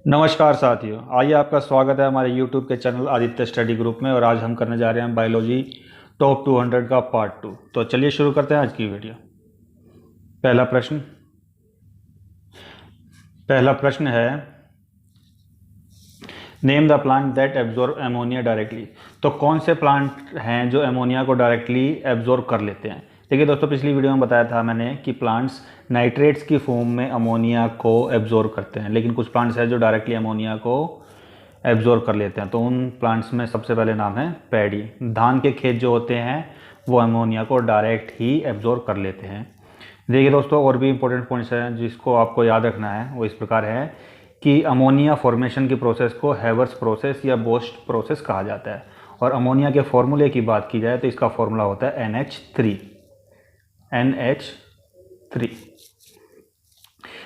नमस्कार साथियों, आइए आपका स्वागत है हमारे YouTube के चैनल आदित्य स्टडी ग्रुप में। और आज हम करने जा रहे हैं बायोलॉजी टॉप 200 का पार्ट 2। तो चलिए शुरू करते हैं आज की वीडियो। पहला प्रश्न है, name the plant that absorb ammonia directly. तो कौन से प्लांट हैं जो एमोनिया को डायरेक्टली एब्जॉर्ब कर लेते हैं। देखिए दोस्तों, पिछली वीडियो में बताया था मैंने कि प्लांट्स नाइट्रेट्स की फॉर्म में अमोनिया को एब्जॉर्ब करते हैं, लेकिन कुछ प्लांट्स हैं जो डायरेक्टली अमोनिया को एब्जॉर्ब कर लेते हैं। तो उन प्लांट्स में सबसे पहले नाम है पैडी। धान के खेत जो होते हैं वो अमोनिया को डायरेक्ट ही एब्जॉर्ब कर लेते हैं। देखिए दोस्तों, और भी इंपॉर्टेंट पॉइंट्स हैं जिसको आपको याद रखना है। वो इस प्रकार है कि अमोनिया फॉर्मेशन की प्रोसेस को हैवर्स प्रोसेस या बोस्ट प्रोसेस कहा जाता है। और अमोनिया के फॉर्मूले की बात की जाए तो इसका फॉर्मूला होता है NH3।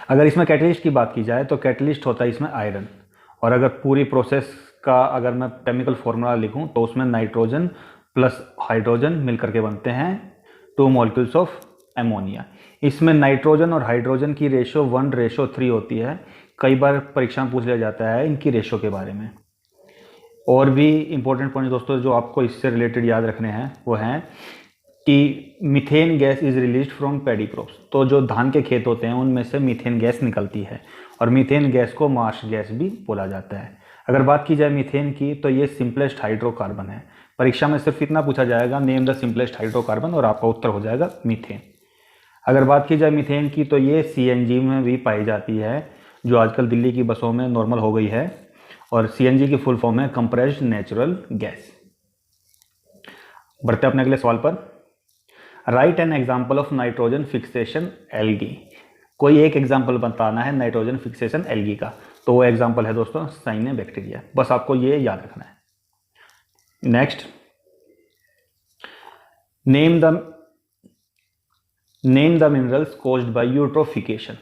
अगर इसमें कैटलिस्ट की बात की जाए तो कैटलिस्ट होता है इसमें आयरन। और अगर पूरी प्रोसेस का अगर मैं केमिकल फॉर्मूला लिखूं तो उसमें नाइट्रोजन प्लस हाइड्रोजन मिलकर के बनते हैं 2 मॉलिक्यूल्स ऑफ एमोनिया। इसमें नाइट्रोजन और हाइड्रोजन की रेशो 1:3 होती है। कई बार परीक्षा में पूछ लिया जाता है इनकी रेशो के बारे में। और भी इंपॉर्टेंट पॉइंट दोस्तों जो आपको इससे रिलेटेड याद रखने हैं वो हैं कि methane gas is released from paddy crops. तो जो धान के खेत होते हैं उनमें से मीथेन गैस निकलती है, और मीथेन गैस को मार्श गैस भी बोला जाता है। अगर बात की जाए मीथेन की तो ये सिंपलेस्ट हाइड्रोकार्बन है। परीक्षा में सिर्फ इतना पूछा जाएगा, नेम द सिंपलेस्ट हाइड्रोकार्बन, और आपका उत्तर हो जाएगा मीथेन। अगर बात की जाए मीथेन की तो ये CNG में भी पाई जाती है, जो आजकल दिल्ली की बसों में नॉर्मल हो गई है। और CNG की फुल फॉर्म है कंप्रेस्ड नेचुरल गैस। बढ़ते अपने अगले सवाल पर। Right an example of nitrogen fixation algae. कोई एक एग्जाम्पल बताना है नाइट्रोजन फिक्सेशन एल्गी का। तो वो एग्जाम्पल है दोस्तों साइनोबैक्टीरिया। बस आपको ये याद रखना है। Next, name the minerals caused by eutrophication.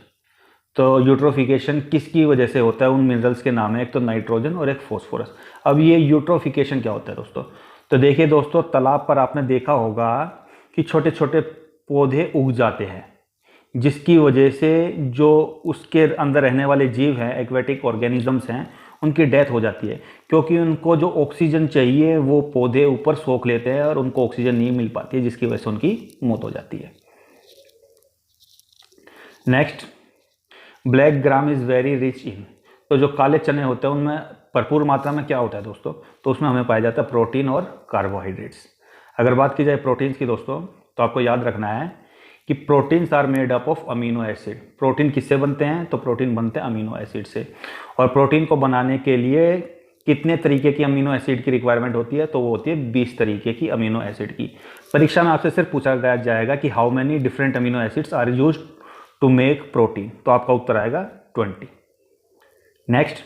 तो यूट्रोफिकेशन किसकी वजह से होता है, उन मिनरल्स के नाम है, एक तो नाइट्रोजन और एक फॉस्फोरस। अब ये यूट्रोफिकेशन क्या होता है दोस्तों। तो देखिए दोस्तों, तालाब पर आपने देखा होगा कि छोटे छोटे पौधे उग जाते हैं, जिसकी वजह से जो उसके अंदर रहने वाले जीव हैं, एक्वेटिक ऑर्गेनिजम्स हैं, उनकी डेथ हो जाती है। क्योंकि उनको जो ऑक्सीजन चाहिए वो पौधे ऊपर सोख लेते हैं और उनको ऑक्सीजन नहीं मिल पाती है, जिसकी वजह से उनकी मौत हो जाती है। Next, black gram is very rich in. तो जो काले चने होते हैं उनमें भरपूर मात्रा में क्या होता है दोस्तों, तो उसमें हमें पाया जाता है प्रोटीन और कार्बोहाइड्रेट्स। अगर बात की जाए प्रोटीन्स की दोस्तों, तो आपको याद रखना है कि proteins are made up of amino acid. Protein किससे बनते हैं, तो प्रोटीन बनते हैं अमीनो एसिड से। और प्रोटीन को बनाने के लिए कितने तरीके की अमीनो एसिड की रिक्वायरमेंट होती है, तो वो होती है 20 तरीके की अमीनो एसिड की। परीक्षा में आपसे सिर्फ पूछा जाएगा कि how many different amino acids are used to make protein, तो आपका उत्तर आएगा 20। Next,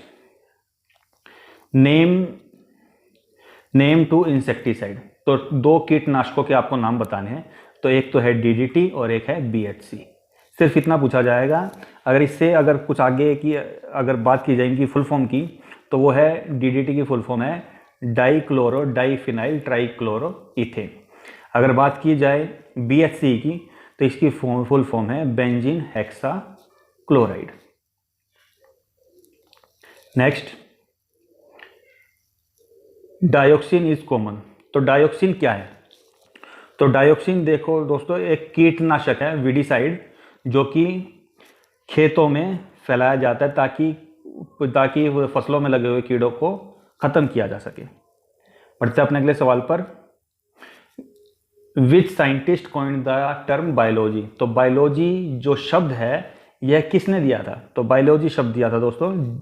name 2 insecticide. तो 2 कीटनाशकों के आपको नाम बताने हैं। तो एक तो है DDT और एक है BHC। सिर्फ इतना पूछा जाएगा। अगर इससे अगर कुछ आगे की अगर बात की जाए इनकी फुल फॉर्म की, तो वो है DDT की फुल फॉर्म है डाइक्लोरो डाइफिनाइल ट्राइक्लोरो इथेन। अगर बात की जाए BHC की तो इसकी फुल फॉर्म है benzene hexa chloride. Next, dioxin is common. तो डायोक्सिन क्या है, तो डायोक्सिन देखो दोस्तों एक कीटनाशक है, वीडिसाइड, जो कि खेतों में फैलाया जाता है ताकि फसलों में लगे हुए कीड़ों को खत्म किया जा सके। बढ़ते अपने अगले सवाल पर। Which scientist coined the term biology. तो बायोलॉजी जो शब्द है यह किसने दिया था, तो बायोलॉजी शब्द दिया था दोस्तों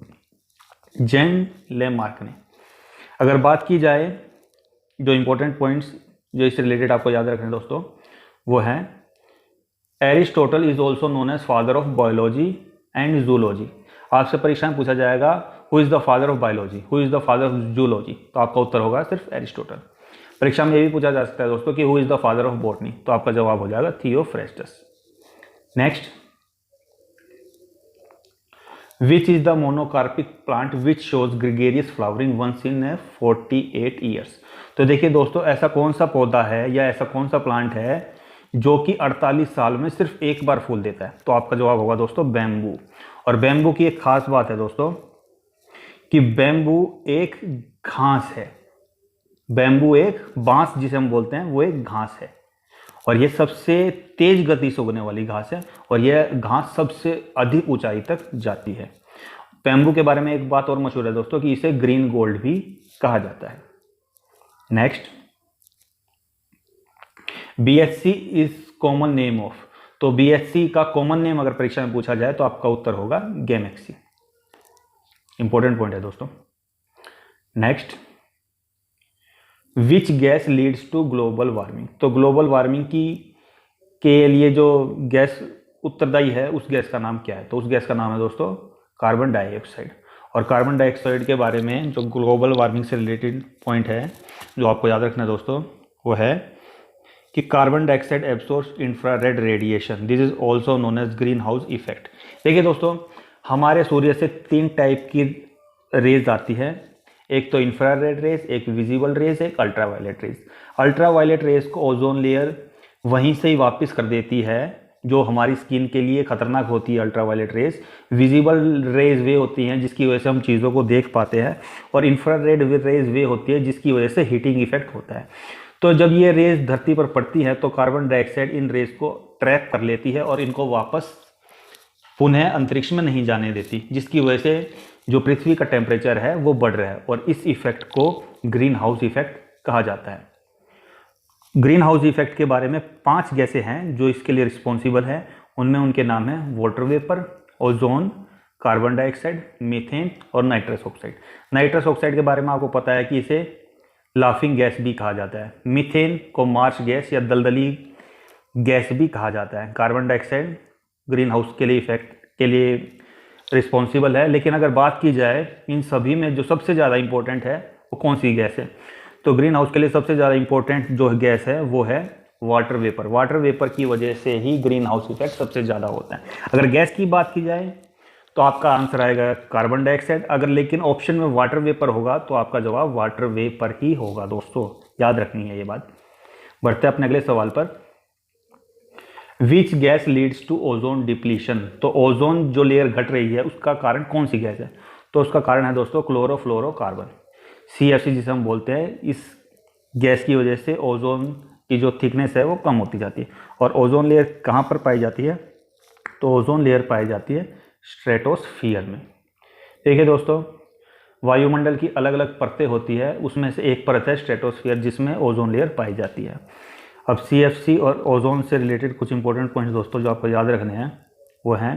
जैन लेमार्क ने। अगर बात की जाए जो इंपॉर्टेंट पॉइंट्स जो इससे रिलेटेड आपको याद रखने दोस्तों, वो है Aristotle is also known as father of biology and zoology. आपसे परीक्षा में पूछा जाएगा who is the father of biology, who is the father of zoology, तो आपका उत्तर होगा सिर्फ एरिस्टोटल। परीक्षा में ये भी पूछा जा सकता है दोस्तों कि who is the father of botany, तो आपका जवाब हो जाएगा Theophrastus. Next, which is the monocarpic plant which shows gregarious flowering once in 48 years. तो देखिए दोस्तों, ऐसा कौन सा पौधा है या ऐसा कौन सा प्लांट है जो कि 48 साल में सिर्फ एक बार फूल देता है, तो आपका जवाब होगा दोस्तों बैम्बू। और बैम्बू की एक खास बात है दोस्तों कि बैम्बू एक घास है, बैम्बू एक बांस जिसे हम बोलते हैं वो एक घास है, और ये सबसे तेज गति से उगने वाली घास है, और यह घास सबसे अधिक ऊंचाई तक जाती है। बैम्बू के बारे में एक बात और मशहूर है दोस्तों कि इसे ग्रीन गोल्ड भी कहा जाता है। Next, BSc is common name of, तो BSc का कॉमन नेम अगर परीक्षा में पूछा जाए तो आपका उत्तर होगा गैमेक्सी। इंपॉर्टेंट पॉइंट है दोस्तों। Next, which gas leads to global warming, तो ग्लोबल वार्मिंग के लिए जो गैस उत्तरदायी है उस गैस का नाम क्या है, तो उस गैस का नाम है दोस्तों कार्बन डाइऑक्साइड। और कार्बन डाइऑक्साइड के बारे में जो ग्लोबल वार्मिंग से रिलेटेड पॉइंट है जो आपको याद रखना है दोस्तों, वो है कि carbon dioxide absorbs infrared radiation, this is also known as greenhouse effect. देखिए दोस्तों, हमारे सूर्य से 3 टाइप की रेज आती है, एक तो इंफ्रारेड रेज, एक विजिबल रेज, एक अल्ट्रावायलेट रेज। अल्ट्रावायलेट रेज को ओजोन लेयर वहीं से ही वापस कर देती है जो हमारी स्किन के लिए खतरनाक होती है अल्ट्रावायलेट रेज। विजिबल रेज वे होती हैं जिसकी वजह से हम चीज़ों को देख पाते हैं, और इंफ्रारेड रेज वे होती है जिसकी वजह से हीटिंग इफेक्ट होता है। तो जब ये रेज धरती पर पड़ती है तो कार्बन डाइऑक्साइड इन रेज को ट्रैप कर लेती है और इनको वापस पुनः अंतरिक्ष में नहीं जाने देती, जिसकी वजह से जो पृथ्वी का टेम्परेचर है वो बढ़ रहा है, और इस इफेक्ट को ग्रीन हाउस इफेक्ट कहा जाता है। ग्रीन हाउस इफेक्ट के बारे में 5 गैसें हैं जो इसके लिए रिस्पॉन्सिबल है, उनमें उनके नाम है water vapour, ozone, carbon dioxide, methane और नाइट्रस ऑक्साइड। नाइट्रस ऑक्साइड के बारे में आपको पता है कि इसे लाफिंग गैस भी कहा जाता है। मीथेन को मार्च गैस या दलदली गैस भी कहा जाता है। कार्बन डाइऑक्साइड ग्रीन हाउस के लिए इफेक्ट के लिए रिस्पॉन्सिबल है, लेकिन अगर बात की जाए इन सभी में जो सबसे ज़्यादा इंपॉर्टेंट है वो कौन सी गैस है, तो ग्रीन हाउस के लिए सबसे ज़्यादा इंपॉर्टेंट जो गैस है वो है वाटर वेपर। वाटर वेपर की वजह से ही ग्रीन हाउस इफेक्ट सबसे ज़्यादा होता है। अगर गैस की बात की जाए तो आपका आंसर आएगा कार्बन डाइऑक्साइड, अगर लेकिन ऑप्शन में वाटर वेपर होगा तो आपका जवाब वाटर वेपर ही होगा दोस्तों, याद रखनी है ये बात। बढ़ते हैं अपने अगले सवाल पर। Which gas leads to ozone depletion, तो ओजोन जो लेयर घट रही है उसका कारण कौन सी गैस है, तो उसका कारण है दोस्तों क्लोरोफ्लोरोकार्बन, CFC जिसे हम बोलते हैं। इस गैस की वजह से ओजोन की जो थिकनेस है वो कम होती जाती है। और ओजोन लेयर कहाँ पर पाई जाती है, तो ओजोन लेयर पाई जाती है स्ट्रेटोस्फीयर में। देखिए दोस्तों, वायुमंडल की अलग अलग परतें होती है, उसमें से एक परत है स्ट्रेटोस्फीयर जिसमें ओजोन लेयर पाई जाती है। अब CFC और ओजोन से रिलेटेड कुछ इंपॉर्टेंट पॉइंट्स दोस्तों जो आपको याद रखने हैं वो हैं,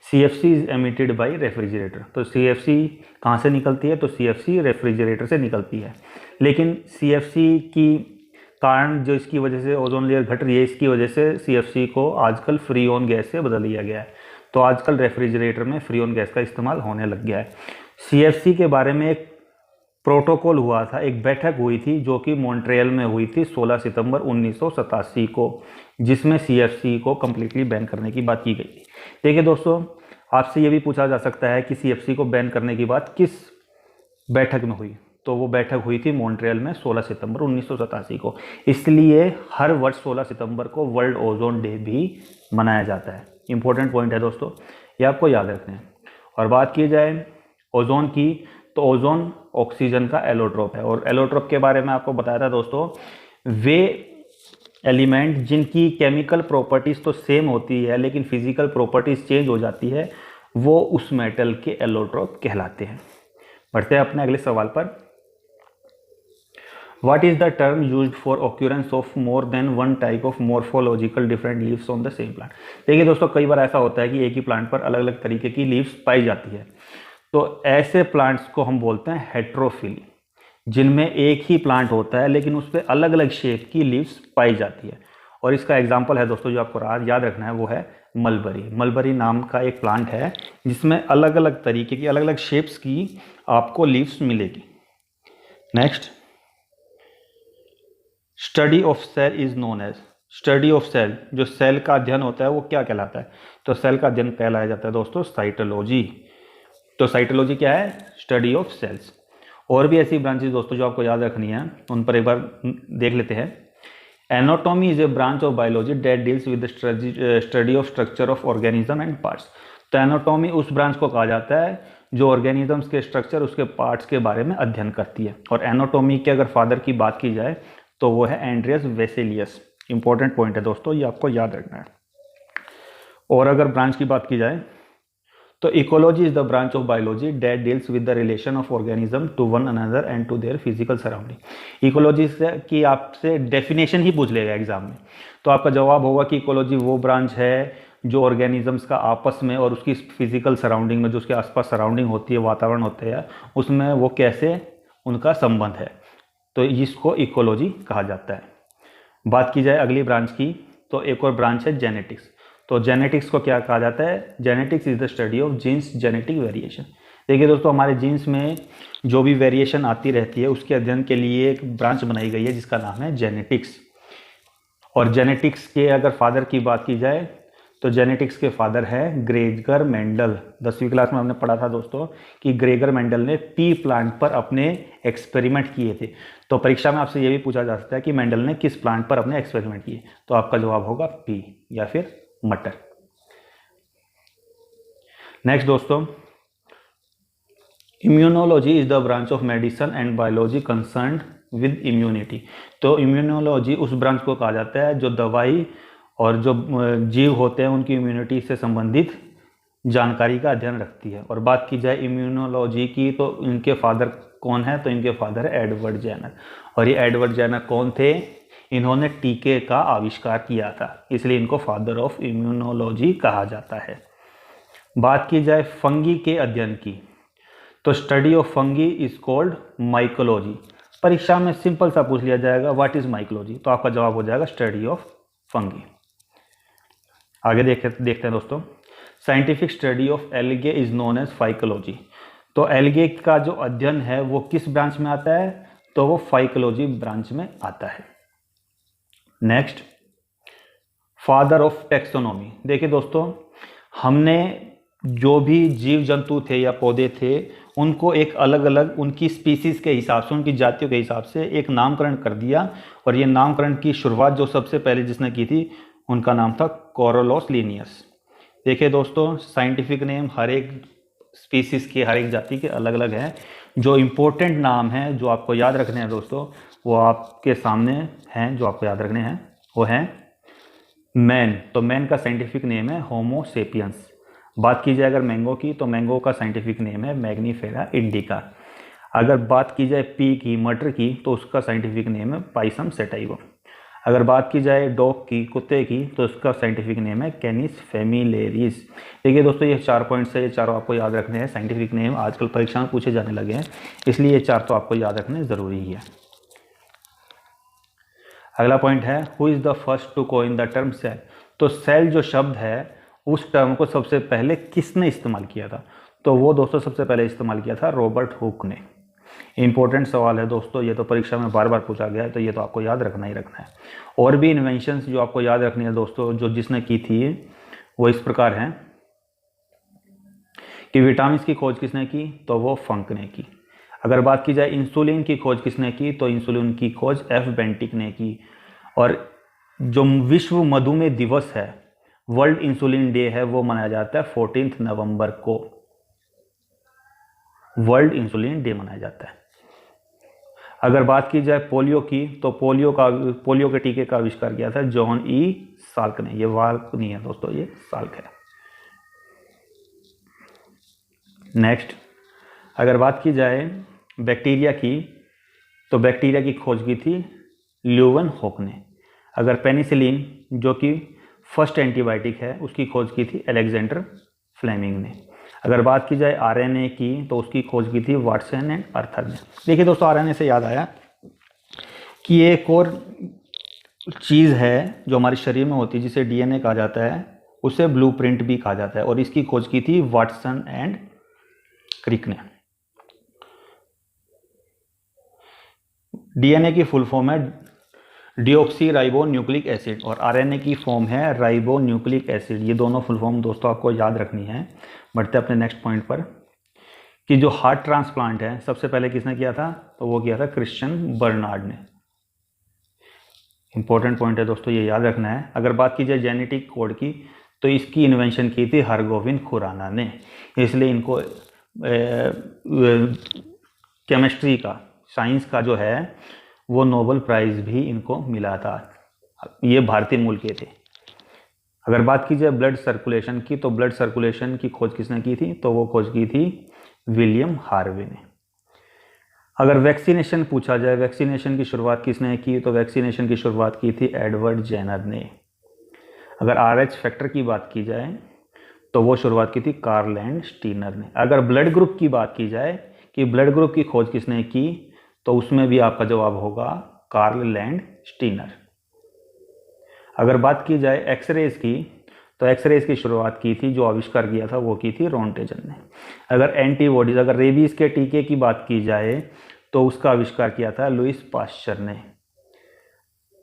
CFC is emitted by refrigerator, तो CFC कहाँ से निकलती है, तो CFC रेफ्रिजरेटर से निकलती है। लेकिन CFC की कारण जो इसकी वजह से ओजोन लेयर घट रही है, इसकी वजह से CFC को आजकल फ्रीऑन गैस से बदल दिया गया है, तो आजकल रेफ्रिजरेटर में फ्रीऑन गैस का इस्तेमाल होने लग गया है। CFC के बारे में एक प्रोटोकॉल हुआ था, एक बैठक हुई थी जो कि मॉन्ट्रियल में हुई थी 16 सितंबर 1987 को, जिसमें CFC को कम्प्लीटली बैन करने की बात की गई थी। देखिए दोस्तों, आपसे ये भी पूछा जा सकता है कि CFC को बैन करने की बात किस बैठक में हुई, तो वो बैठक हुई थी मॉन्ट्रियल में 16 सितंबर 1987 को। इसलिए हर वर्ष 16 सितंबर को वर्ल्ड ओजोन डे भी मनाया जाता है। इंपॉर्टेंट पॉइंट है दोस्तों, ये आपको याद रखना है। और बात की जाए ओजोन की, तो ओजोन ऑक्सीजन का एलोट्रोप है, और एलोट्रोप के बारे में आपको बताया था दोस्तों, वे एलिमेंट जिनकी केमिकल प्रॉपर्टीज़ तो सेम होती है लेकिन फिजिकल प्रॉपर्टीज़ चेंज हो जाती है, वो उस मेटल के एलोट्रोप कहलाते हैं। बढ़ते हैं अपने अगले सवाल पर। What is the term used for occurrence of more than one type of morphological different leaves on the same plant? देखिए दोस्तों, कई बार ऐसा होता है कि एक ही प्लांट पर अलग अलग तरीके की लीव्स पाई जाती है, तो ऐसे प्लांट्स को हम बोलते हैं हेट्रोफिली, जिनमें एक ही प्लांट होता है लेकिन उस पर अलग अलग शेप की लीव्स पाई जाती है। और इसका एग्जाम्पल है दोस्तों जो आपको याद रखना है वो है मलबरी। मलबरी नाम का एक प्लांट है जिसमें अलग अलग तरीके की अलग अलग शेप्स की आपको लीव्स मिलेगी। Next, study of cell is known as, study of cell, जो सेल का अध्ययन होता है वो क्या कहलाता है, तो सेल का अध्ययन कहलाया जाता है दोस्तों साइटोलॉजी। तो साइटोलॉजी क्या है, स्टडी ऑफ सेल्स। और भी ऐसी ब्रांचेस दोस्तों जो आपको याद रखनी है, उन पर एक बार देख लेते हैं। Anatomy is a branch of biology that deals with the study of structure of organism and parts. तो एनाटॉमी उस ब्रांच को कहा जाता है जो ऑर्गेनिजम्स के स्ट्रक्चर, उसके पार्ट्स के बारे में अध्ययन करती है। और एनाटॉमी के अगर फादर की बात की जाए तो वो है एंड्रियस वेसेलियस। इंपॉर्टेंट पॉइंट है दोस्तों, ये आपको याद रखना है। और अगर ब्रांच की बात की जाए तो ecology is the branch of biology that deals with the relation of organism to one another and to their physical surrounding. Ecology की आपसे डेफिनेशन ही पूछ लेगा एग्जाम में, तो आपका जवाब होगा कि इकोलॉजी वो ब्रांच है जो ऑर्गेनिजम्स का आपस में और उसकी फिजिकल सराउंडिंग में, जो उसके आसपास सराउंडिंग होती है, वातावरण होते हैं, उसमें वो कैसे उनका संबंध है, तो इसको इकोलॉजी कहा जाता है। बात की जाए अगली ब्रांच की तो एक और ब्रांच है जेनेटिक्स। तो जेनेटिक्स को क्या कहा जाता है? Genetics is the study of genes genetic variation. देखिए दोस्तों, हमारे जीन्स में जो भी वेरिएशन आती रहती है उसके अध्ययन के लिए एक ब्रांच बनाई गई है जिसका नाम है जेनेटिक्स। और जेनेटिक्स के अगर फादर की बात की जाए तो जेनेटिक्स के फादर है ग्रेगर मेंडल। 10वीं क्लास में हमने पढ़ा था दोस्तों कि ग्रेगर मेंडल ने पी प्लांट पर अपने एक्सपेरिमेंट किए थे। तो परीक्षा में आपसे ये भी पूछा जा सकता है कि मेंडल ने किस प्लांट पर अपने एक्सपेरिमेंट किए, तो आपका जवाब होगा पी या फिर मटर। नेक्स्ट दोस्तों, immunology is the branch of medicine and biology concerned with immunity. तो इम्यूनोलॉजी उस ब्रांच को कहा जाता है जो दवाई और जो जीव होते हैं उनकी इम्यूनिटी से संबंधित जानकारी का अध्ययन रखती है। और बात की जाए इम्यूनोलॉजी की तो इनके फादर कौन है? तो इनके फादर है एडवर्ड जेनर। और ये एडवर्ड जेनर कौन थे? इन्होंने टीके का आविष्कार किया था, इसलिए इनको फादर ऑफ इम्यूनोलॉजी कहा जाता है। बात की जाए फंगी के अध्ययन की तो study of fungi is called mycology. परीक्षा में सिंपल सा पूछ लिया जाएगा व्हाट इज माइकोलॉजी, तो आपका जवाब हो जाएगा स्टडी ऑफ फंगी। आगे देखते हैं दोस्तों, scientific study of algae is known as phycology. तो एल्गे का जो अध्ययन है वो किस ब्रांच में आता है? तो वो फाइकोलॉजी ब्रांच में आता है। Next, father of taxonomy. देखिए दोस्तों, हमने जो भी जीव जंतु थे या पौधे थे उनको एक अलग अलग उनकी स्पीसीज के हिसाब से, उनकी जातियों के हिसाब से एक नामकरण कर दिया। और ये नामकरण की शुरुआत जो सबसे पहले जिसने की थी उनका नाम था कोरोलोस लिनियस। देखिए दोस्तों, साइंटिफिक नेम हर एक स्पीसीज के, हर एक जाति के अलग अलग हैं। जो इम्पोर्टेंट नाम हैं जो आपको याद रखने हैं दोस्तों, वो आपके सामने हैं, जो आपको याद रखने हैं वो हैं मैन। तो मैन का साइंटिफिक नेम है होमो सेपियंस। बात की जाए अगर मैंगो की तो मैंगो का साइंटिफिक नेम है मैग्नीफेरा इंडिका। अगर बात की जाए पी की, मटर की, तो उसका साइंटिफिक नेम है पाइसम सेटाइवम। अगर बात की जाए डॉग की, कुत्ते की, तो उसका साइंटिफिक नेम है कैनिस फेमिलेरिस। देखिए दोस्तों, ये 4 पॉइंट्स है, ये चारों आपको याद रखने हैं। साइंटिफिक नेम आजकल परीक्षा में पूछे जाने लगे हैं, इसलिए ये 4 तो आपको याद रखने ज़रूरी है। अगला पॉइंट है who is the first to coin the term cell. तो सेल जो शब्द है उस टर्म को सबसे पहले किसने इस्तेमाल किया था? तो वो दोस्तों सबसे पहले इस्तेमाल किया था रॉबर्ट हुक ने। इंपॉर्टेंट सवाल है दोस्तों, ये तो परीक्षा में बार बार पूछा गया है, तो ये तो आपको याद रखना ही रखना है। और भी इन्वेंशंस जो आपको याद रखनी है दोस्तों, जो जिसने की थी वो इस प्रकार हैं कि विटामिन की खोज किसने की? तो वो फंक ने की। अगर बात की जाए इंसुलिन की खोज किसने की? तो इंसुलिन की खोज एफ बेंटिक ने की। और जो विश्व मधुमेह दिवस है, वर्ल्ड इंसुलिन डे है, वो मनाया जाता है 14 नवंबर को। वर्ल्ड इंसुलिन डे मनाया जाता है। अगर बात की जाए पोलियो की तो पोलियो के टीके का आविष्कार किया था जॉन ई साल्क ने। ये वाल्क नहीं है दोस्तों, ये साल्क है। नेक्स्ट, अगर बात की जाए बैक्टीरिया की तो बैक्टीरिया की खोज की थी ल्यूवन होक ने। अगर पेनिसिलिन जो कि फर्स्ट एंटीबायोटिक है उसकी खोज की थी अलेक्जेंडर फ्लेमिंग ने। अगर बात की जाए आरएनए की तो उसकी खोज की थी वाटसन एंड अर्थर ने। देखिए दोस्तों, आरएनए से याद आया कि एक और चीज़ है जो हमारे शरीर में होती है जिसे डीएनए कहा जाता है, उसे ब्लूप्रिंट भी कहा जाता है। और इसकी खोज की थी वाटसन एंड क्रिक ने। डीएनए की फुल फॉर्म है डिऑक्सी राइबो न्यूक्लिक एसिड और आरएनए की फॉर्म है राइबो न्यूक्लिक एसिड। ये दोनों फुल फॉर्म दोस्तों आपको याद रखनी है। बढ़ते अपने नेक्स्ट पॉइंट पर कि जो हार्ट ट्रांसप्लांट है सबसे पहले किसने किया था? तो वो किया था क्रिश्चियन बर्नार्ड ने। इंपॉर्टेंट पॉइंट है दोस्तों, ये याद रखना है। अगर बात की जाए जेनेटिक कोड की तो इसकी इन्वेंशन की थी हरगोविंद खुराना ने, इसलिए इनको केमिस्ट्री का, साइंस का जो है वो नोबेल प्राइज़ भी इनको मिला था। ये भारतीय मूल के थे। अगर बात की जाए ब्लड सर्कुलेशन की, तो ब्लड सर्कुलेशन की खोज किसने की थी? तो वो खोज की थी विलियम हार्वे ने। अगर वैक्सीनेशन पूछा जाए, वैक्सीनेशन की शुरुआत किसने की? तो वैक्सीनेशन की शुरुआत की थी एडवर्ड जेनर ने। अगर RH फैक्टर की बात की जाए तो वो शुरुआत की थी कार्ल एंड स्टीनर ने। अगर ब्लड ग्रुप की बात की जाए कि ब्लड ग्रुप की खोज किसने की, तो उसमें भी आपका जवाब होगा कार्ल एंड स्टीनर। अगर बात की जाए एक्सरेज की, तो एक्सरेज की शुरुआत की थी, जो आविष्कार किया था वो की थी रोंटेजन ने। अगर एंटीबॉडीज, अगर रेबीज के टीके की बात की जाए तो उसका आविष्कार किया था लुईस पाश्चर ने।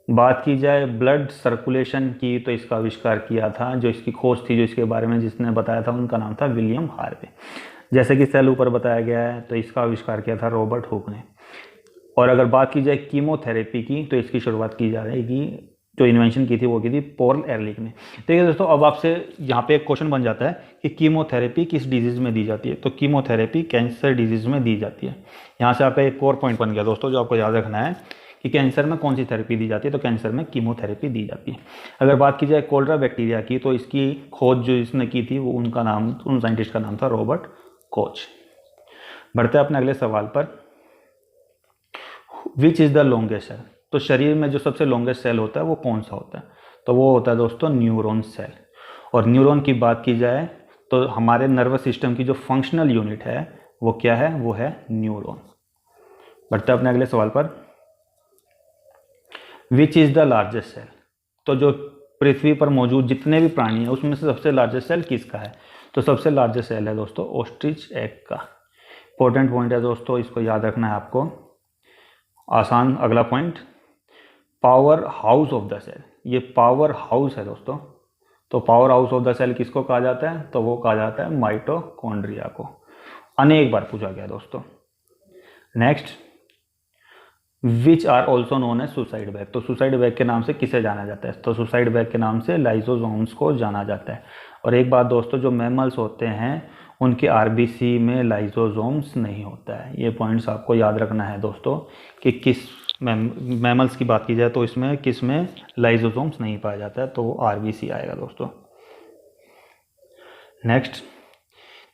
बात की जाए ब्लड सर्कुलेशन की, तो इसका आविष्कार किया था, जो इसकी खोज थी, जो इसके बारे में जिसने बताया था, उनका नाम था विलियम हार्वे। जैसे कि सेल ऊपर बताया गया है, तो इसका आविष्कार किया था रॉबर्ट हुक ने। और अगर बात की जाए कीमोथेरेपी की, तो इसकी शुरुआत की जा रही, जो इन्वेंशन की थी वो की थी पॉल एरलिक ने। देखिए दोस्तों, अब आपसे यहाँ पे एक क्वेश्चन बन जाता है कि कीमोथेरेपी किस डिजीज़ में दी जाती है? तो कीमोथेरेपी कैंसर डिजीज़ में दी जाती है। यहाँ से आपका एक और पॉइंट बन गया दोस्तों, जो आपको याद रखना है कि कैंसर में कौन सी थेरेपी दी जाती है। तो कैंसर में कीमोथेरेपी दी जाती है। अगर बात की जाए कोलेरा बैक्टीरिया की, तो इसकी खोज जो इसने की थी वो उन साइंटिस्ट का नाम था रॉबर्ट कोच। बढ़ते हैं अपने अगले सवाल पर। Which is the longest cell? तो शरीर में जो सबसे लॉन्गेस्ट सेल होता है वो कौन सा होता है? तो वो होता है दोस्तों न्यूरॉन सेल। और न्यूरॉन की बात की जाए तो हमारे नर्वस सिस्टम की जो फंक्शनल यूनिट है वो क्या है? वो है न्यूरॉन। बढ़ते हैं अपने अगले सवाल पर। Which is the largest cell? तो जो पृथ्वी पर मौजूद जितने भी प्राणी हैं उसमें से सबसे लार्जेस्ट सेल किसका है? तो सबसे लार्जेस्ट सेल है दोस्तों ऑस्ट्रिच एग का। इंपॉर्टेंट पॉइंट है दोस्तों, इसको याद रखना है आपको। आसान अगला point, power house of the cell. ये पावर हाउस है दोस्तों। तो power house of the cell किसको कहा जाता है? तो वो कहा जाता है माइटोकॉन्ड्रिया को। अनेक बार पूछा गया दोस्तों। Next, which are also known as suicide bag. तो सुसाइड बैग के नाम से किसे जाना जाता है? तो सुसाइड बैग के नाम से लाइसोसोम्स को जाना जाता है। और एक बात दोस्तों, जो मैमल्स होते हैं उनके आरबीसी में लाइसोसोम्स नहीं होता है। ये पॉइंट्स आपको याद रखना है दोस्तों कि किस मैमल्स की बात की जाए तो इसमें किस में लाइसोसोम्स नहीं पाया जाता है, तो वो आरबीसी आएगा दोस्तों। नेक्स्ट,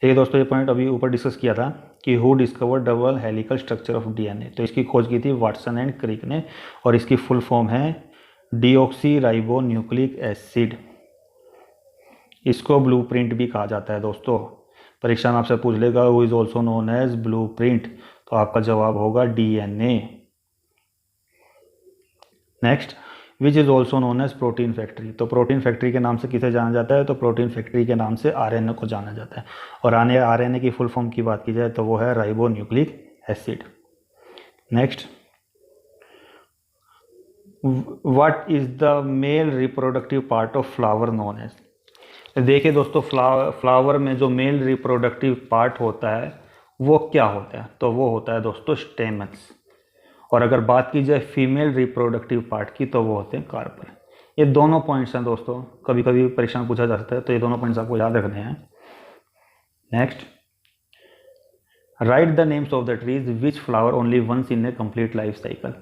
देखिए दोस्तों, ये पॉइंट अभी ऊपर डिस्कस किया था कि who discover double helical structure of DNA. तो इसकी खोज की थी वाटसन एंड क्रिक ने, और इसकी फुल फॉर्म है डीऑक्सी राइबो न्यूक्लिक एसिड। इसको ब्लूप्रिंट भी कहा जाता है दोस्तों। परीक्षा में आपसे पूछ लेगा who is also known as blueprint, तो आपका जवाब होगा DNA. Next, which is also known as protein factory. तो प्रोटीन फैक्ट्री के नाम से किसे जाना जाता है? तो प्रोटीन फैक्ट्री के नाम से आरएनए को जाना जाता है। और आरएनए की फुल फॉर्म की बात की जाए तो वो है ribonucleic acid. Next, what is the male reproductive part of flower known as. देखिए दोस्तों, फ्लावर में जो मेल रिप्रोडक्टिव पार्ट होता है वो क्या होता है? तो वो होता है दोस्तों स्टेमन्स। और अगर बात की जाए फीमेल रिप्रोडक्टिव पार्ट की, तो वो होते हैं कार्पल। ये दोनों पॉइंट्स हैं दोस्तों, कभी कभी परीक्षा में पूछा जा सकता है, तो ये दोनों पॉइंट्स आपको याद रखने हैं। Next, write the names of the trees which flower only once in a complete life cycle.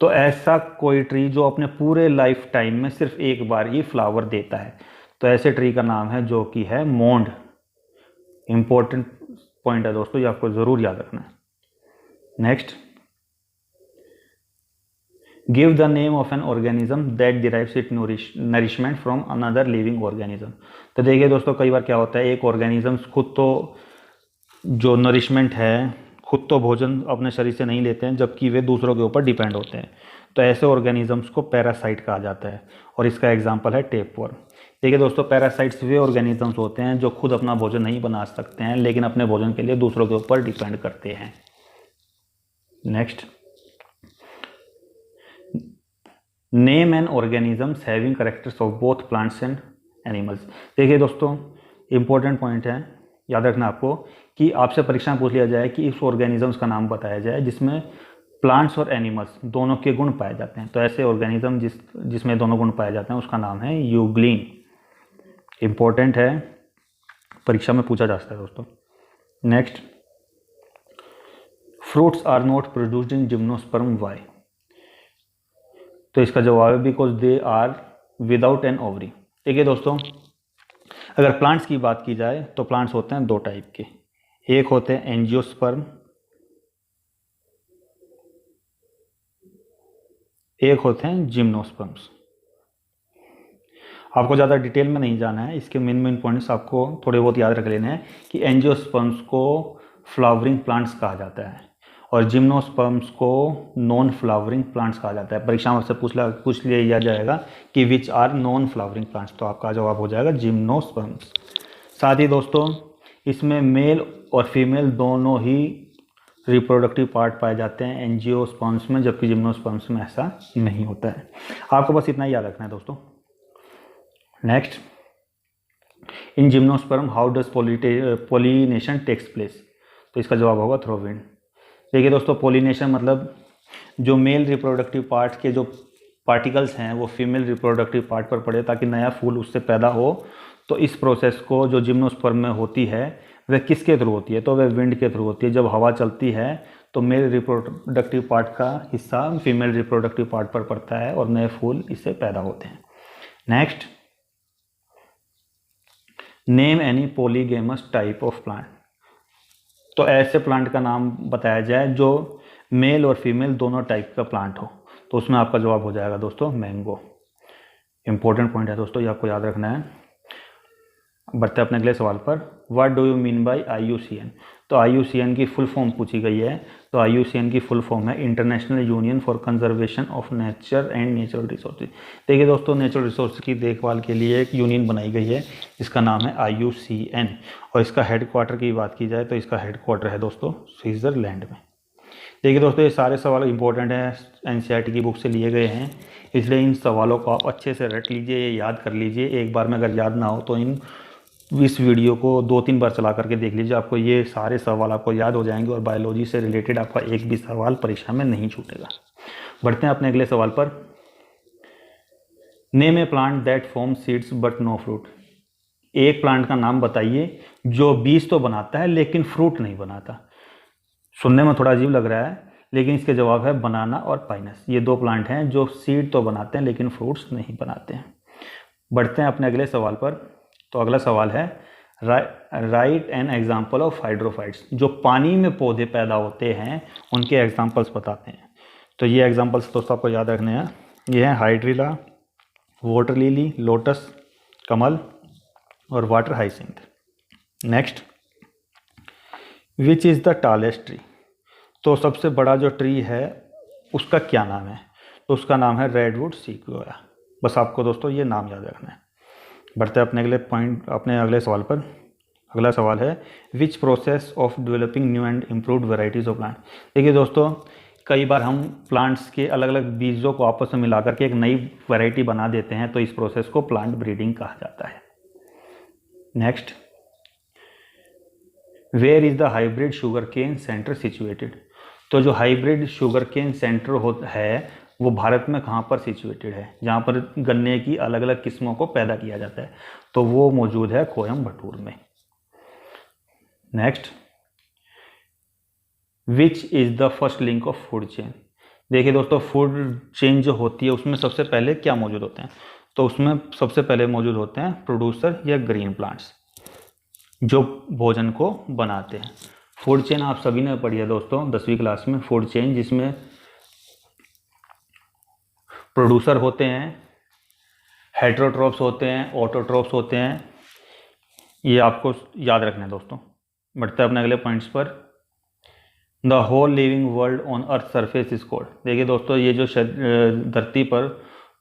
तो ऐसा कोई ट्री जो अपने पूरे लाइफ टाइम में सिर्फ एक बार ही फ्लावर देता है, तो ऐसे ट्री का नाम है जो कि है मोंड। इंपॉर्टेंट पॉइंट है दोस्तों, ये आपको जरूर याद रखना है। Next, give the name of an organism that derives it nourishment from another living organism. तो देखिए दोस्तों, कई बार क्या होता है, एक ऑर्गेनिजम्स खुद तो जो नरिशमेंट है, खुद तो भोजन अपने शरीर से नहीं लेते हैं, जबकि वे दूसरों के ऊपर डिपेंड होते हैं। तो ऐसे ऑर्गेनिजम्स को पैरासाइट कहा जाता है, और इसका एग्जाम्पल है टेपवर्म। देखिए दोस्तों, पैरासाइट्स वे ऑर्गेनिजम्स होते हैं जो खुद अपना भोजन नहीं बना सकते हैं, लेकिन अपने भोजन के लिए दूसरों के ऊपर डिपेंड करते हैं। Next, name N organisms having characters of both plants and animals. देखिए दोस्तों, इंपॉर्टेंट पॉइंट है, याद रखना आपको कि आपसे परीक्षा में पूछ लिया जाए कि इस ऑर्गेनिजम्स का नाम बताया जाए जिसमें प्लांट्स और एनिमल्स दोनों के गुण पाए जाते हैं। तो ऐसे ऑर्गेनिज्म जिसमें दोनों गुण पाए जाते हैं उसका नाम है यूग्लिन। इंपॉर्टेंट है, परीक्षा में पूछा जा सकता है दोस्तों। Next, fruits are not produced in gymnosperm why. तो इसका जवाब है because they are without an ovary. देखिए दोस्तों, अगर प्लांट्स की बात की जाए तो प्लांट्स होते हैं दो टाइप के, एक होते हैं एंजियोस्पर्म, एक होते हैं जिम्नोस्पर्म्स। आपको ज़्यादा डिटेल में नहीं जाना है, इसके मेन पॉइंट्स आपको थोड़े बहुत याद रख लेने हैं कि एंजियोस्पर्म्स को फ्लावरिंग प्लांट्स कहा जाता है और जिम्नोस्पर्म्स को नॉन फ्लावरिंग प्लांट्स कहा जाता है। परीक्षा में आपसे पूछ लिया जाएगा कि which are non flowering plants, तो आपका जवाब हो जाएगा जिम्नोस्पर्म्स। साथ ही दोस्तों, इसमें मेल और फीमेल दोनों ही रिप्रोडक्टिव पार्ट पाए जाते हैं एंजियोस्पर्म्स में, जबकि जिम्नोस्पर्म्स में ऐसा नहीं होता है। आपको बस इतना ही याद रखना है दोस्तों। Next, in gymnosperm how does pollination takes place. तो इसका जवाब होगा थ्रू विंड। देखिए दोस्तों, पोलिनेशन मतलब जो मेल रिप्रोडक्टिव पार्ट के जो पार्टिकल्स हैं वो फीमेल रिप्रोडक्टिव पार्ट पर पड़े ताकि नया फूल उससे पैदा हो। तो इस प्रोसेस को जो जिम्नोस्पर्म में होती है वह किसके थ्रू होती है, तो वह विंड के थ्रू होती है। जब हवा चलती है तो मेल रिप्रोडक्टिव पार्ट का हिस्सा फीमेल रिप्रोडक्टिव पार्ट पर पड़ता है और नए फूल इससे पैदा होते हैं। Next, name any पॉलीगेमस type of plant. तो ऐसे प्लांट का नाम बताया जाए जो मेल और फीमेल दोनों टाइप का प्लांट हो, तो उसमें आपका जवाब हो जाएगा दोस्तों मैंगो। इंपॉर्टेंट पॉइंट है दोस्तों, ये आपको याद रखना है। बढ़ते अपने अगले सवाल पर, what do you mean by IUCN। तो IUCN की फुल फॉर्म पूछी गई है। तो IUCN की फुल फॉर्म है international union for conservation of nature and natural resources. देखिए दोस्तों, नेचुरल रिसोर्स की देखभाल के लिए एक यूनियन बनाई गई है, इसका नाम है IUCN। और इसका हेडक्वार्टर की बात की जाए तो इसका हेडक्वार्टर है दोस्तों स्विट्ज़रलैंड में। देखिए दोस्तों, ये सारे सवाल इंपॉर्टेंट हैं, NCERT की बुक से लिए गए हैं, इसलिए इन सवालों को आप अच्छे से रट लीजिए, याद कर लीजिए। एक बार में अगर याद ना हो तो इस वीडियो को 2-3 बार चला करके देख लीजिए, आपको ये सारे सवाल आपको याद हो जाएंगे और बायोलॉजी से रिलेटेड आपका एक भी सवाल परीक्षा में नहीं छूटेगा। बढ़ते हैं अपने अगले सवाल पर, name a plant that form seeds but no fruit. एक प्लांट का नाम बताइए जो बीज तो बनाता है लेकिन फ्रूट नहीं बनाता। सुनने में थोड़ा अजीब लग रहा है, लेकिन इसके जवाब है बनाना और पाइनस। ये दो प्लांट हैं जो सीड तो बनाते हैं लेकिन फ्रूट्स नहीं बनाते हैं। बढ़ते हैं अपने अगले सवाल पर। तो अगला सवाल है, right an example of hydrophytes. जो पानी में पौधे पैदा होते हैं उनके एग्जाम्पल्स बताते हैं। तो ये एग्जाम्पल्स दोस्तों आपको याद रखने हैं। ये हैं हाइड्रिला, वाटर लिली, लोटस, कमल और water hyacinth. Next, which is the tallest tree. तो सबसे बड़ा जो ट्री है उसका क्या नाम है, तो उसका नाम है रेडवुड सीक्वेया। बस आपको दोस्तों ये नाम याद रखना है। बढ़ते हैं अपने अगले सवाल पर। अगला सवाल है, which process of developing new and improved varieties of plant. देखिए दोस्तों, कई बार हम प्लांट्स के अलग अलग बीजों को आपस में मिला करके एक नई वैरायटी बना देते हैं, तो इस प्रोसेस को प्लांट ब्रीडिंग कहा जाता है। Next, where is the hybrid sugarcane centre situated. तो जो हाइब्रिड शुगर केन सेंटर है वो भारत में कहाँ पर सिचुएटेड है, जहाँ पर गन्ने की अलग अलग किस्मों को पैदा किया जाता है, तो वो मौजूद है कोयम्बटूर में। Next, which is the first link of food chain. देखिए दोस्तों, फूड चेन जो होती है उसमें सबसे पहले क्या मौजूद होते हैं, तो उसमें सबसे पहले मौजूद होते हैं प्रोड्यूसर या ग्रीन प्लांट्स जो भोजन को बनाते हैं। फूड चेन आप सभी ने पढ़ी है दोस्तों 10वीं क्लास में, फूड चेन, जिसमें प्रोड्यूसर होते हैं, हेटेरोट्रोप्स होते हैं, ऑटोट्रोप्स होते हैं। ये आपको याद रखना है दोस्तों। बढ़ते हैं अपने अगले पॉइंट्स पर। The whole living world on earth surface is called. देखिए दोस्तों, ये जो धरती पर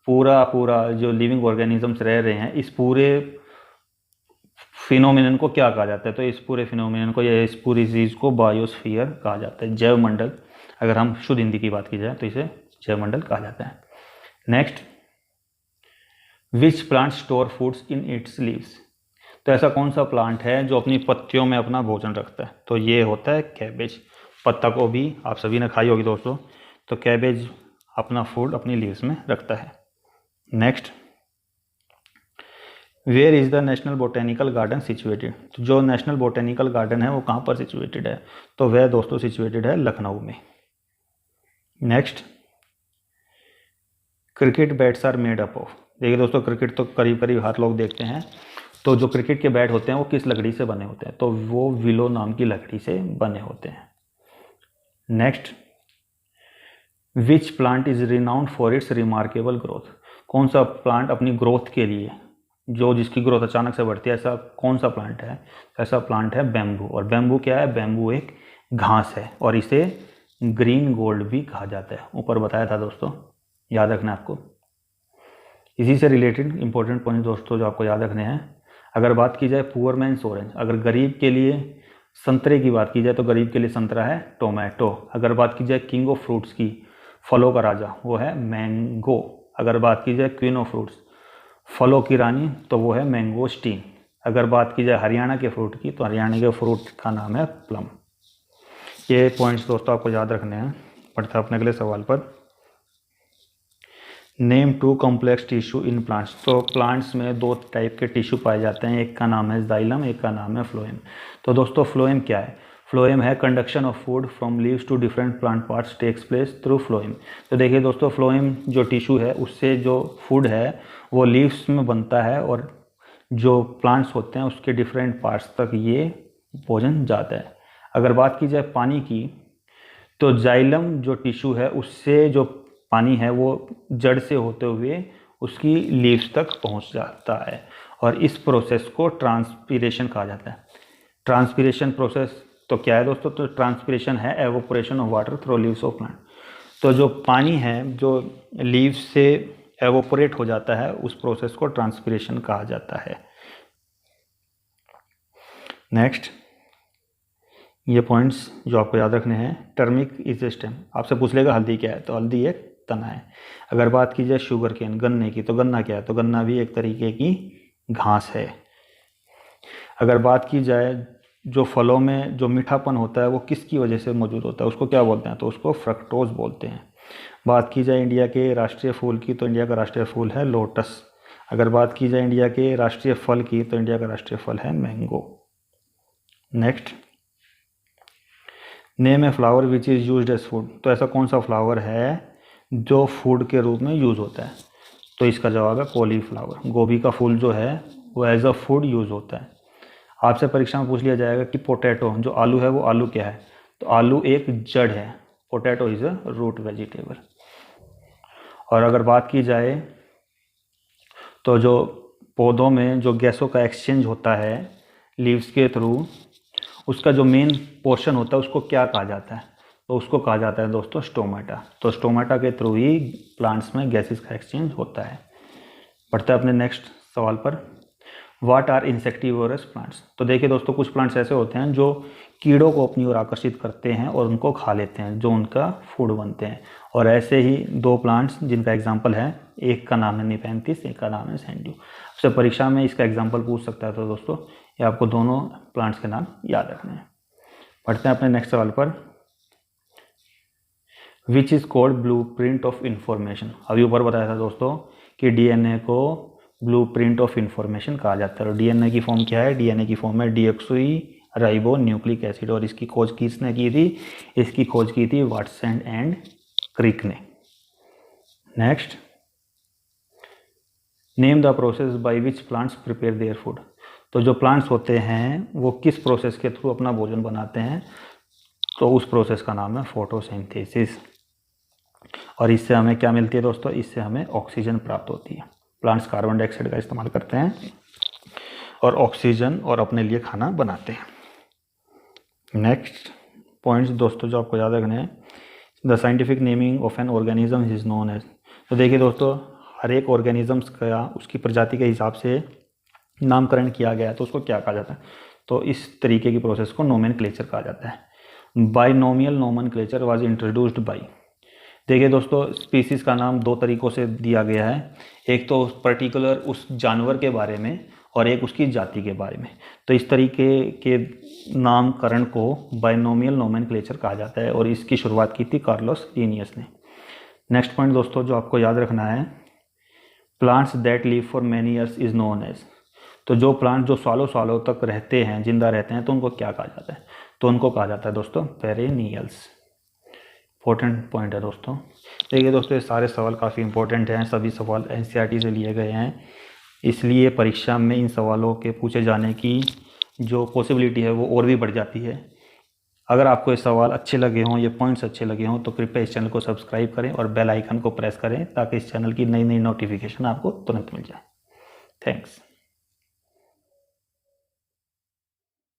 पूरा जो लिविंग ऑर्गेनिजम्स रह रहे हैं, इस पूरे फिनोमिनन को क्या कहा जाता है, तो इस पूरे फिनोमिनन को या इस पूरी चीज़ को बायोस्फीयर कहा जाता है, जैव मंडल। अगर हम शुद्ध हिंदी की बात की जाए तो इसे जैव मंडल कहा जाता है। Next, which plant store foods in its leaves. तो ऐसा कौन सा प्लांट है जो अपनी पत्तियों में अपना भोजन रखता है, तो ये होता है कैबेज। पत्ता को भी आप सभी ने खाई होगी दोस्तों, तो कैबेज अपना फूड अपनी लीव्स में रखता है। Next, where is the national botanical garden situated. तो जो नेशनल बोटेनिकल गार्डन है वो कहाँ पर सिचुएटेड है, तो वह दोस्तों सिचुएटेड है लखनऊ में। Next, cricket bats are made up of. देखिए दोस्तों, क्रिकेट तो करीब करीब हर लोग देखते हैं, तो जो क्रिकेट के बैट होते हैं वो किस लकड़ी से बने होते हैं, तो वो विलो नाम की लकड़ी से बने होते हैं। Next, which plant is renowned for its remarkable growth. कौन सा प्लांट अपनी ग्रोथ के लिए, जो जिसकी ग्रोथ अचानक से बढ़ती है, ऐसा कौन सा प्लांट है, ऐसा प्लांट है बैम्बू। और बैम्बू क्या है, बैम्बू एक घास है और इसे ग्रीन गोल्ड भी कहा जाता है, ऊपर बताया था दोस्तों, याद रखना आपको। इसी से रिलेटेड इंपॉर्टेंट पॉइंट दोस्तों जो आपको याद रखने हैं। अगर बात की जाए पुअर मैन्स ऑरेंज, अगर गरीब के लिए संतरे की बात की जाए तो गरीब के लिए संतरा है टोमेटो। अगर बात की जाए किंग ऑफ फ्रूट्स की, फलों का राजा, वो है मैंगो। अगर बात की जाए क्वीन ऑफ फ्रूट्स, फलों की रानी, तो वो है मैंगोस्टीन। अगर बात की जाए हरियाणा के फ्रूट की, तो हरियाणा के फ्रूट का नाम है प्लम। ये पॉइंट्स दोस्तों आपको याद रखने हैं। बढ़ते हैं अपने अगले सवाल पर। Name two complex tissue in plants. तो प्लांट्स में दो टाइप के टिश्यू पाए जाते हैं, एक का नाम है जाइलम, एक का नाम है फ्लोएम। तो दोस्तों फ्लोएम क्या है, फ्लोएम है conduction of food from leaves to different plant parts takes place through phloem. तो देखिए दोस्तों, फ्लोएम जो टिश्यू है उससे जो फूड है वो लीव्स में बनता है और जो प्लांट्स होते हैं उसके डिफरेंट पार्ट्स तक ये भोजन जाता है। अगर बात की जाए पानी की, तो जाइलम जो टिश्यू है उससे जो पानी है वो जड़ से होते हुए उसकी लीव्स तक पहुंच जाता है और इस प्रोसेस को ट्रांसपीरेशन कहा जाता है। ट्रांसपीरेशन प्रोसेस तो क्या है दोस्तों, तो ट्रांसपीरेशन है evaporation of water through leaves of plant. तो जो पानी है जो लीव्स से एवोपोरेट हो जाता है उस प्रोसेस को ट्रांसपीरेशन कहा जाता है। नेक्स्ट, ये पॉइंट्स जो आपको याद रखने हैं। टर्मिक इज ए स्टेम, आपसे पूछ लेगा हल्दी क्या है, तो हल्दी एक तना है। अगर बात की जाए शुगर केन, गन्ने की, तो गन्ना क्या है, तो गन्ना भी एक तरीके की घास है। अगर बात की जाए जो फलों में जो मीठापन होता है वो किसकी वजह से मौजूद होता है, उसको क्या बोलते हैं, तो उसको फ्रक्टोज बोलते हैं। बात की जाए इंडिया के राष्ट्रीय फूल की, तो इंडिया का राष्ट्रीय फूल है लोटस। अगर बात की जाए इंडिया के राष्ट्रीय फल की, तो इंडिया का राष्ट्रीय फल है mango. Next, name a flower which is used as food. तो ऐसा कौन सा फ्लावर है जो फूड के रूप में यूज़ होता है, तो इसका जवाब है कॉलीफ्लावर। गोभी का फूल जो है वो एज अ फूड यूज़ होता है। आपसे परीक्षा में पूछ लिया जाएगा कि पोटैटो जो आलू है वो आलू क्या है, तो आलू एक जड़ है, potato is a root vegetable. और अगर बात की जाए तो जो पौधों में जो गैसों का एक्सचेंज होता है लीव्स के थ्रू, उसका जो मेन पोर्शन होता है उसको क्या कहा जाता है, तो उसको कहा जाता है दोस्तों स्टोमेटा। तो स्टोमेटा के थ्रू ही प्लांट्स में गैसेस का एक्सचेंज होता है। बढ़ते हैं अपने नेक्स्ट सवाल पर। What are insectivorous plants. तो देखिए दोस्तों, कुछ प्लांट्स ऐसे होते हैं जो कीड़ों को अपनी ओर आकर्षित करते हैं और उनको खा लेते हैं, जो उनका फूड बनते हैं। और ऐसे ही दो प्लांट्स जिनका एग्जाम्पल है, एक का नाम है निपेंथिस, एक का नाम है सैंड्यू। उससे परीक्षा में इसका एग्जाम्पल पूछ सकता है, तो दोस्तों ये आपको दोनों प्लांट्स के नाम याद रखने हैं। बढ़ते हैं अपने नेक्स्ट सवाल पर। Which is called blue print of information. अभी ऊपर बताया था दोस्तों कि डीएनए को ब्लू प्रिंट ऑफ इंफॉर्मेशन कहा जाता है। और डीएनए की फॉर्म क्या है, डीएनए की फॉर्म है डीऑक्सी राइबो न्यूक्लिक एसिड। और इसकी खोज किसने की थी, इसकी खोज की थी वाटसन एंड क्रिक ने। Next, name the process by which plants prepare their food. तो जो प्लांट्स होते हैं वो किस प्रोसेस के थ्रू अपना भोजन बनाते हैं, तो उस प्रोसेस का नाम है फोटोसिंथेसिस। और इससे हमें क्या मिलती है दोस्तों, इससे हमें ऑक्सीजन प्राप्त होती है। प्लांट्स कार्बन डाइऑक्साइड का इस्तेमाल करते हैं और ऑक्सीजन और अपने लिए खाना बनाते हैं। नेक्स्ट पॉइंट्स दोस्तों जो आपको याद रखने हैं। The scientific naming of an organism is known as. तो देखिए दोस्तों, हर एक ऑर्गेनिजम्स का उसकी प्रजाति के हिसाब से नामकरण किया गया है, तो उसको क्या कहा जाता है, तो इस तरीके की प्रोसेस को नोमेनक्लेचर कहा जाता है। Binomial nomenclature was introduced by. देखिए दोस्तों, स्पीसीज का नाम दो तरीकों से दिया गया है, एक तो पर्टिकुलर उस जानवर के बारे में और एक उसकी जाति के बारे में। तो इस तरीके के नामकरण को बाइनोमियल नोमेनक्लेचर कहा जाता है और इसकी शुरुआत की थी कार्लोस लिनियस ने। नेक्स्ट पॉइंट दोस्तों जो आपको याद रखना है, plants that live for many years is known as. तो जो प्लांट जो सालों सालों तक रहते हैं, जिंदा रहते हैं, तो उनको क्या कहा जाता है? तो उनको कहा जाता है दोस्तों पेरेनियल्स। इंपॉर्टेंट पॉइंट है दोस्तों। देखिए दोस्तों, ये सारे सवाल काफ़ी इंपॉर्टेंट हैं, सभी सवाल एनसीईआरटी से लिए गए हैं, इसलिए परीक्षा में इन सवालों के पूछे जाने की जो पॉसिबिलिटी है वो और भी बढ़ जाती है। अगर आपको ये सवाल अच्छे लगे हों, ये पॉइंट्स अच्छे लगे हों, तो कृपया इस चैनल को सब्सक्राइब करें और बेल आइकन को प्रेस करें ताकि इस चैनल की नई नई नोटिफिकेशन आपको तुरंत मिल जाए। थैंक्स।